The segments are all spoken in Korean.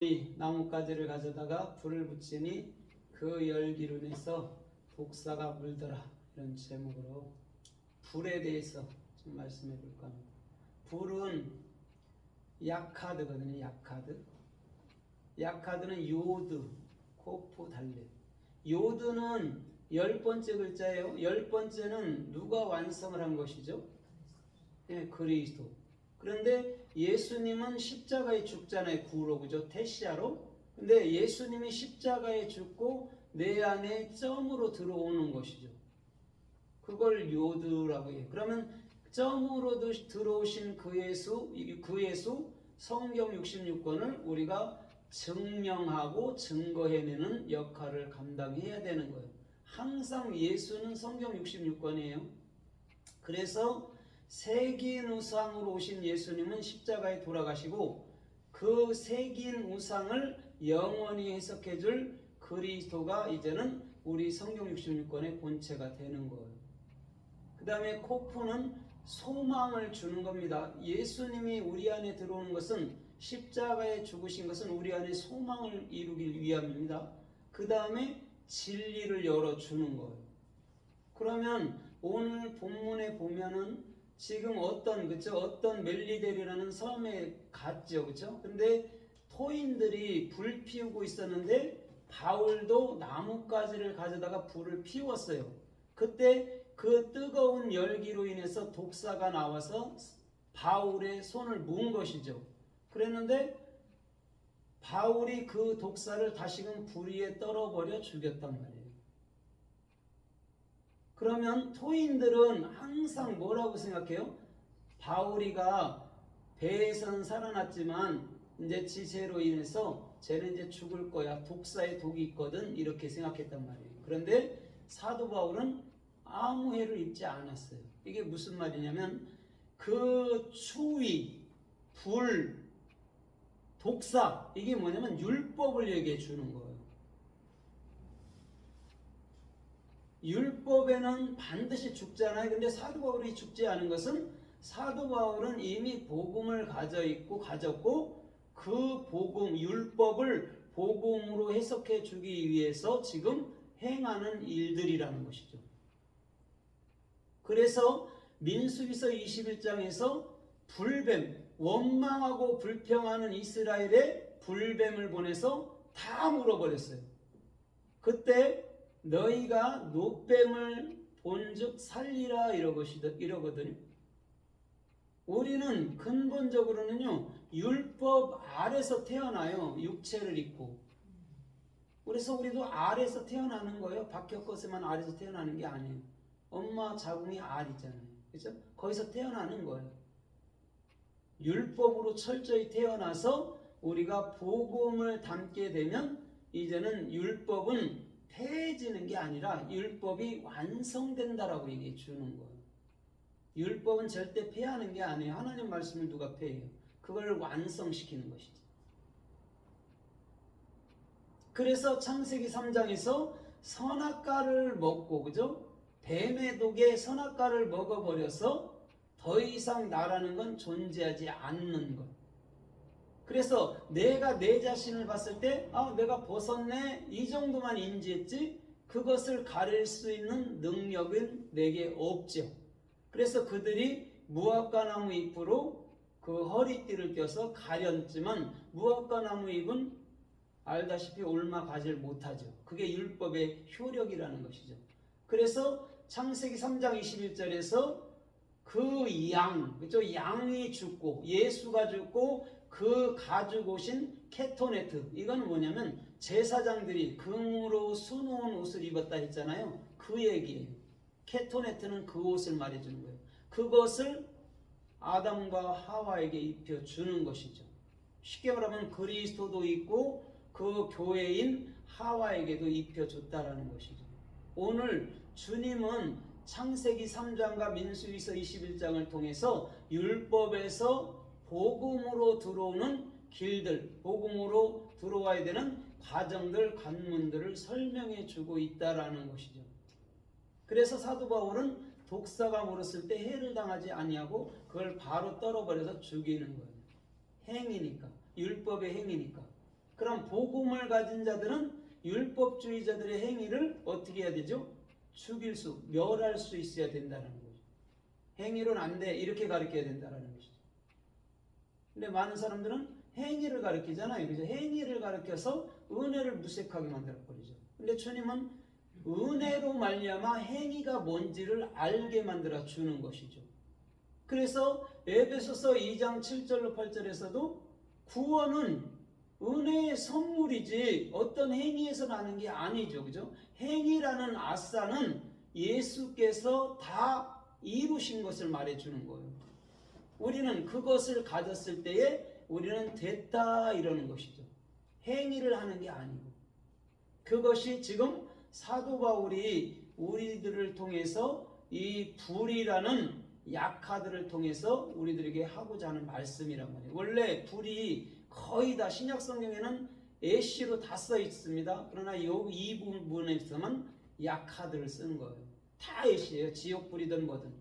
이 나뭇가지를 가져다가 불을 붙이니 그 열기로 인해서 독사가 물더라. 이런 제목으로 불에 대해서 좀 말씀해 볼까 합니다. 불은 약하드거든요. 약하드는 요드, 코프, 달래. 요드는 10번째 글자예요. 10번째는 누가 완성을 한 것이죠? 예, 그리스도. 그런데 예수님은 십자가에 죽잖아요. 구로, 그죠? 테시아로. 근데 예수님이 십자가에 죽고 내 안에 점으로 들어오는 것이죠. 그걸 요드라고 해요. 그러면 점으로 들어오신 그 예수 성경 66권을 우리가 증명하고 증거해내는 역할을 감당해야 되는 거예요. 항상 예수는 성경 66권이에요. 그래서 새긴 우상으로 오신 예수님은 십자가에 돌아가시고 그 새긴 우상을 영원히 해석해줄 그리스도가 이제는 우리 성경 66권의 본체가 되는 거예요. 그 다음에 코프는 소망을 주는 겁니다. 예수님이 우리 안에 들어오는 것은 십자가에 죽으신 것은 우리 안에 소망을 이루기 위함입니다. 그 다음에 진리를 열어주는 거예요. 그러면 오늘 본문에 보면은 지금 어떤 멜리델이라는 섬에 갔죠, 그렇죠? 근데 토인들이 불 피우고 있었는데 바울도 나뭇가지를 가져다가 불을 피웠어요. 그때 그 뜨거운 열기로 인해서 독사가 나와서 바울의 손을 문 것이죠. 그랬는데 바울이 그 독사를 다시금 불 위에 떨어버려 죽였단 말이에요. 그러면 토인들은 항상 뭐라고 생각해요? 바울이가 배에서는 살아났지만 이제 지세로 인해서 쟤는 이제 죽을 거야. 독사의 독이 있거든. 이렇게 생각했단 말이에요. 그런데 사도 바울은 아무 해를 입지 않았어요. 이게 무슨 말이냐면 그 추위, 불, 독사 이게 뭐냐면 율법을 얘기해 주는 거예요. 율법에는 반드시 죽잖아요. 근데 사도 바울이 죽지 않은 것은 사도 바울은 이미 복음을 가졌고 그 복음, 율법을 복음으로 해석해 주기 위해서 지금 행하는 일들이라는 것이죠. 그래서 민수기서 21장에서 불뱀, 원망하고 불평하는 이스라엘에 불뱀을 보내서 다 물어버렸어요. 그때 너희가 노뱀을 본즉 살리라 이러거든요. 우리는 근본적으로는요 율법 아래서 태어나요. 육체를 입고. 그래서 우리도 알에서 태어나는 거예요. 박혁것에만 알에서 태어나는 게 아니에요. 엄마 자궁이 알이잖아요. 그렇죠? 거기서 태어나는 거예요. 율법으로 철저히 태어나서 우리가 복음을 담게 되면 이제는 율법은 폐해지는 게 아니라 율법이 완성된다라고 얘기해 주는 거예요. 율법은 절대 폐하는 게 아니에요. 하나님 말씀을 누가 폐해요? 그걸 완성시키는 것이죠. 그래서 창세기 3장에서 선악과를 먹고, 그죠? 뱀의 독에 선악과를 먹어버려서 더 이상 나라는 건 존재하지 않는 것. 그래서 내가 내 자신을 봤을 때 내가 벗었네 이 정도만 인지했지 그것을 가릴 수 있는 능력은 내게 없죠. 그래서 그들이 무화과 나무 잎으로 그 허리띠를 껴서 가렸지만 무화과 나무 잎은 알다시피 올마 가지를 못하죠. 그게 율법의 효력이라는 것이죠. 그래서 창세기 3장 21절에서 그 그죠? 양이 죽고 예수가 죽고 그 가죽 옷인 케토네트 이건 뭐냐면 제사장들이 금으로 수놓은 옷을 입었다 했잖아요. 그 얘기예요. 케토네트는 그 옷을 말해주는 거예요. 그것을 아담과 하와에게 입혀주는 것이죠. 쉽게 말하면 그리스도도 있고 그 교회인 하와에게도 입혀줬다라는 것이죠. 오늘 주님은 창세기 3장과 민수기서 21장을 통해서 율법에서 복음으로 들어오는 길들, 복음으로 들어와야 되는 과정들, 관문들을 설명해 주고 있다라는 것이죠. 그래서 사도 바울은 독사가 물었을 때 해를 당하지 아니하고 그걸 바로 떨어버려서 죽이는 거예요. 행위니까, 율법의 행위니까. 그럼 복음을 가진 자들은 율법주의자들의 행위를 어떻게 해야 되죠? 멸할 수 있어야 된다는 거죠. 행위로는 안 돼. 이렇게 가르쳐야 된다는 것이죠. 근데 많은 사람들은 행위를 가르치잖아요. 그죠? 행위를 가르쳐서 은혜를 무색하게 만들어버리죠. 근데 주님은 은혜로 말미암아 행위가 뭔지를 알게 만들어 주는 것이죠. 그래서 에베소서 2장 7절로 8절에서도 구원은 은혜의 선물이지 어떤 행위에서 나는 게 아니죠. 그죠? 행위라는 아싸는 예수께서 다 이루신 것을 말해주는 거예요. 우리는 그것을 가졌을 때에 우리는 됐다 이러는 것이죠. 행위를 하는 게 아니고. 그것이 지금 사도 바울이 우리들을 통해서 이 불이라는 약하들을 통해서 우리들에게 하고자 하는 말씀이란 말이에요. 원래 불이 거의 다 신약 성경에는 애쉬로 다 써 있습니다. 그러나 이 부분에서만 약하들을 쓰는 거예요. 다 애쉬예요. 지옥불이든 뭐든.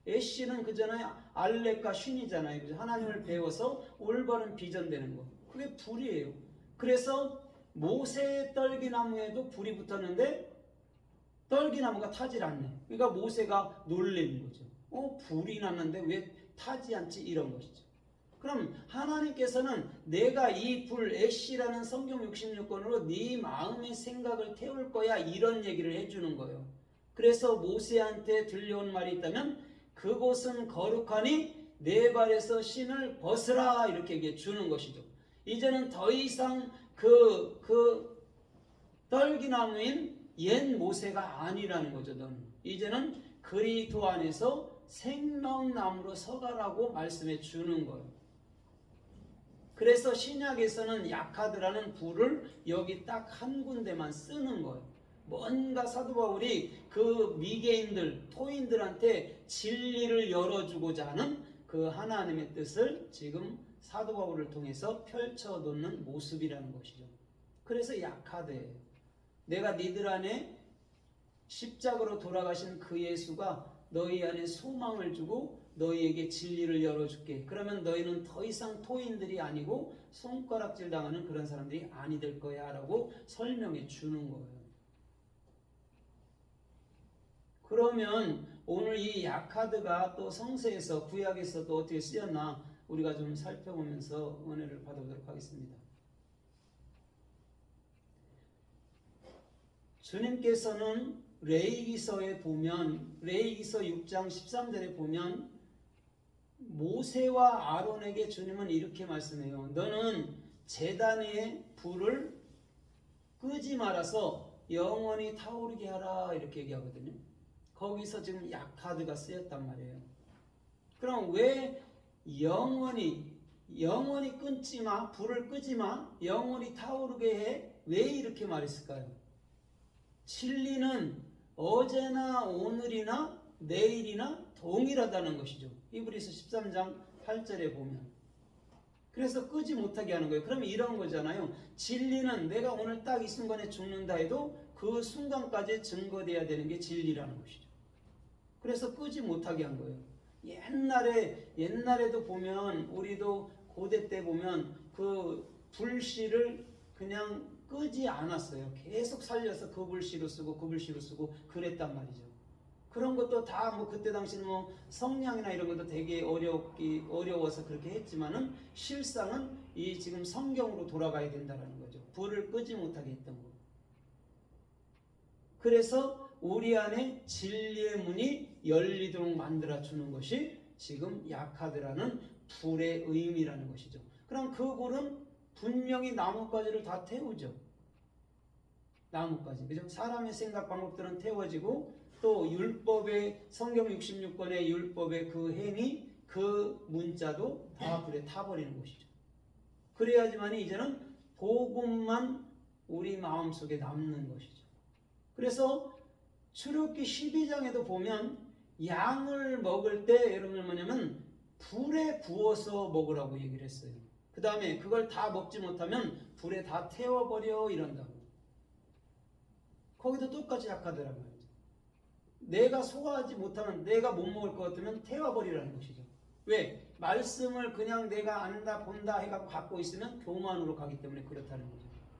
애쉬는 그전에 알렉과 쉰이잖아요. 그죠? 하나님을 배워서 올바른 비전되는 거. 그게 불이에요. 그래서 모세의 떨기나무에도 불이 붙었는데 떨기나무가 타질 않네. 그러니까 모세가 놀란 거죠. 불이 났는데 왜 타지 않지? 이런 것이죠. 그럼 하나님께서는 내가 이 불 애쉬라는 성경 66권으로 네 마음의 생각을 태울 거야 이런 얘기를 해주는 거예요. 그래서 모세한테 들려온 말이 있다면 그곳은 거룩하니 내 발에서 신을 벗으라 이렇게 얘기해 주는 것이죠. 이제는 더 이상 그 떨기나무인 옛 모세가 아니라는 거죠. 너는 이제는 그리스도 안에서 생명나무로 서가라고 말씀해 주는 거예요. 그래서 신약에서는 약하드라는 불을 여기 딱 한 군데만 쓰는 거예요. 뭔가 사도 바울이 그 미개인들, 토인들한테 진리를 열어주고자 하는 그 하나님의 뜻을 지금 사도 바울을 통해서 펼쳐놓는 모습이라는 것이죠. 그래서 약하드예요. 내가 니들 안에 십자가로 돌아가신 그 예수가 너희 안에 소망을 주고 너희에게 진리를 열어줄게. 그러면 너희는 더 이상 토인들이 아니고 손가락질 당하는 그런 사람들이 아니 될 거야 라고 설명해 주는 거예요. 그러면 오늘 이 약하드가 또 성서에서 구약에서 또 어떻게 쓰였나 우리가 좀 살펴보면서 은혜를 받아보도록 하겠습니다. 주님께서는 레위기서에 보면 레위기서 6장 13절에 보면 모세와 아론에게 주님은 이렇게 말씀해요. 너는 제단의 불을 끄지 말아서 영원히 타오르게 하라 이렇게 얘기하거든요. 거기서 지금 약하드가 쓰였단 말이에요. 그럼 왜 영원히 끊지 마, 불을 끄지 마, 영원히 타오르게 해? 왜 이렇게 말했을까요? 진리는 어제나 오늘이나 내일이나 동일하다는 것이죠. 히브리서 13장 8절에 보면. 그래서 끄지 못하게 하는 거예요. 그러면 이런 거잖아요. 진리는 내가 오늘 딱 이 순간에 죽는다 해도 그 순간까지 증거돼야 되는 게 진리라는 것이죠. 그래서 끄지 못하게 한 거예요. 옛날에도 보면 우리도 고대 때 보면 그 불씨를 그냥 끄지 않았어요. 계속 살려서 그 불씨로 쓰고 그 불씨로 쓰고 그랬단 말이죠. 그런 것도 다 뭐 그때 당시는 뭐 성냥이나 이런 것도 되게 어려워서 그렇게 했지만은 실상은 이 지금 성경으로 돌아가야 된다는 거죠. 불을 끄지 못하게 했던 거. 그래서 우리 안에 진리의 문이 열리도록 만들어 주는 것이 지금 약하드라는 불의 의미라는 것이죠. 그럼 그 불은 분명히 나뭇가지를 다 태우죠. 나뭇가지. 그죠? 사람의 생각 방법들은 태워지고 또 율법의 성경 66권의 율법의 그 행위, 그 문자도 다 불에 타버리는 것이죠. 그래야지만 이제는 복음만 우리 마음속에 남는 것이죠. 그래서 출애굽기 12장에도 보면 양을 먹을 때 여러분 뭐냐면 불에 구워서 먹으라고 얘기를 했어요. 그 다음에 그걸 다 먹지 못하면 불에 다 태워버려 이런다고. 거기도 똑같이 약하더란 말이죠. 내가 소화하지 못하면 내가 못 먹을 것 같으면 태워버리라는 것이죠. 왜? 말씀을 그냥 내가 안다 본다 해갖고 갖고 있으면 교만으로 가기 때문에 그렇다는 거죠.